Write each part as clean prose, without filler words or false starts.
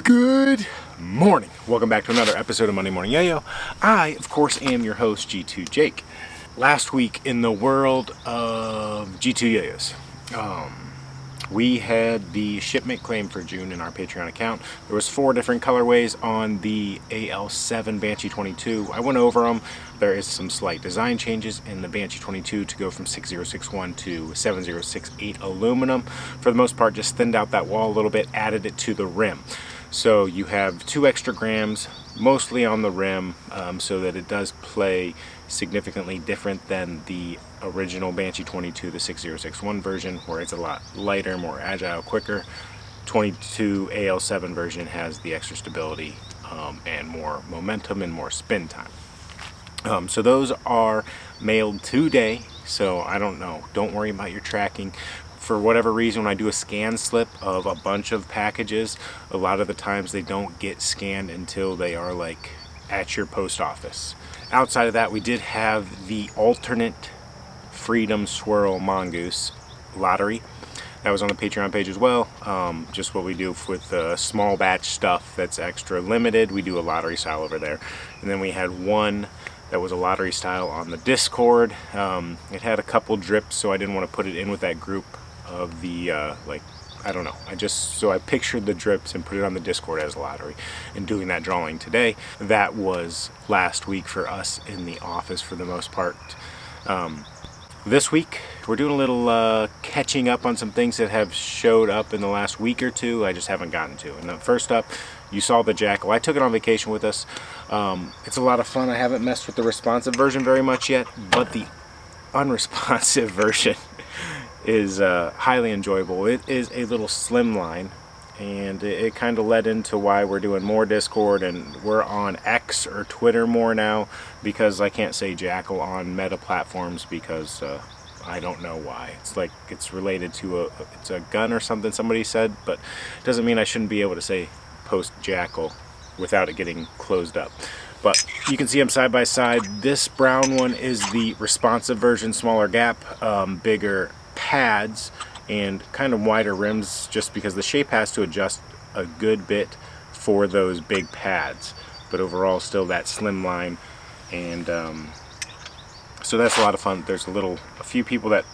Good morning. Welcome back to another episode of Monday Morning Yo-Yo. I, of course, am your host, G2 Jake. Last week in the world of G2 Yo-Yos, we had the shipment claim for June in our Patreon account. There was 4 different colorways on the AL7 Banshee 22. I went over them. There is some slight design changes in the Banshee 22 to go from 6061 to 7068 aluminum. For the most part, just thinned out that wall a little bit, added it to the rim. So you have 2 extra grams, mostly on the rim, so that it does play significantly different than the original Banshee 22, the 6061 version, where it's a lot lighter, more agile, quicker. 22 AL7 version has the extra stability and more momentum and more spin time. So those are mailed today, so I don't know. Don't worry about your tracking. For whatever reason, when I do a scan slip of a bunch of packages, a lot of the times they don't get scanned until they are like at your post office. Outside of that, we did have the alternate Freedom Swirl Mongoose lottery. That was on the Patreon page as well. Just what we do with small batch stuff that's extra limited. We do a lottery style over there. And then we had one that was a lottery style on the Discord. It had a couple drips, so I didn't want to put it in with that group of the I don't know, I pictured the drips and put it on the Discord as a lottery and doing that drawing today. That was last week for us in the office for the most part. This week we're doing a little catching up on some things that have showed up in the last week or two I just haven't gotten to. And first up, you saw the Jackal. I took it on vacation with us. It's a lot of fun. I haven't messed with the responsive version very much yet, but the unresponsive version is highly enjoyable. It is a little slimline, and it kind of led into why we're doing more Discord, and we're on X or Twitter more now, because I can't say Jackal on meta platforms because I don't know why. It's like it's related to it's a gun or something somebody said, but it doesn't mean I shouldn't be able to say post Jackal without it getting closed up. But you can see them side by side. This brown one is the responsive version, smaller gap, bigger pads, and kind of wider rims, just because the shape has to adjust a good bit for those big pads, but overall still that slim line. And so that's a lot of fun. There's a few people that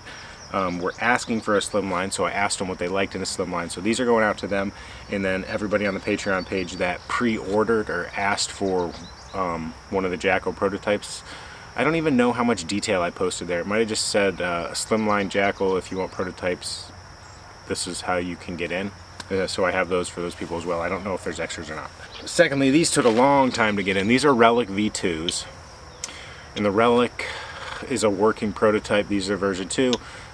were asking for a slim line, so I asked them what they liked in a slim line, so these are going out to them. And then everybody on the Patreon page that pre-ordered or asked for one of the Jackal prototypes, I don't even know how much detail I posted there. It might have just said slimline Jackal, if you want prototypes, this is how you can get in. So I have those for those people as well. I don't know if there's extras or not. Secondly, these took a long time to get in. These are Relic V2s, and the Relic is a working prototype. These are version 2.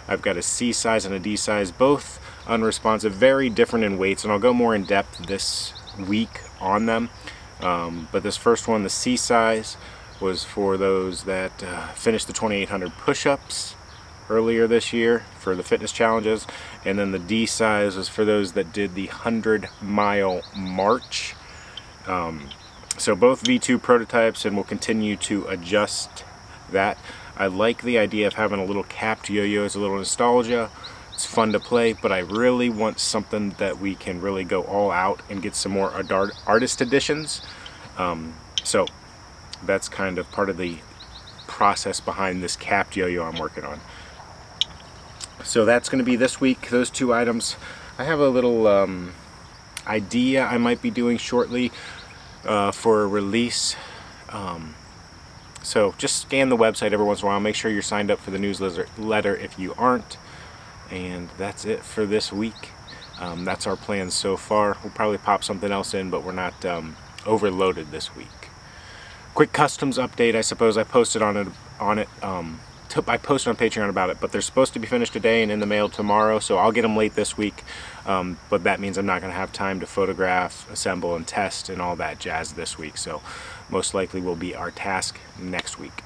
I've got a C size and a D size, both unresponsive, very different in weights, and I'll go more in depth this week on them. But this first one, the C size, was for those that finished the 2800 push-ups earlier this year for the fitness challenges, and then the D size was for those that did the 100-mile march. So both V2 prototypes, and we'll continue to adjust that. I like the idea of having a little capped yo-yo as a little nostalgia. It's fun to play, but I really want something that we can really go all out and get some more artist editions. So that's kind of part of the process behind this capped yo-yo I'm working on. So that's going to be this week, those 2 items. I have a little idea I might be doing shortly for a release. So just scan the website every once in a while. Make sure you're signed up for the newsletter if you aren't. And that's it for this week. That's our plans so far. We'll probably pop something else in, but we're not overloaded this week. Quick customs update, I suppose. I posted on it. I posted on Patreon about it, but they're supposed to be finished today and in the mail tomorrow, so I'll get them late this week. But that means I'm not going to have time to photograph, assemble, and test and all that jazz this week. So most likely will be our task next week.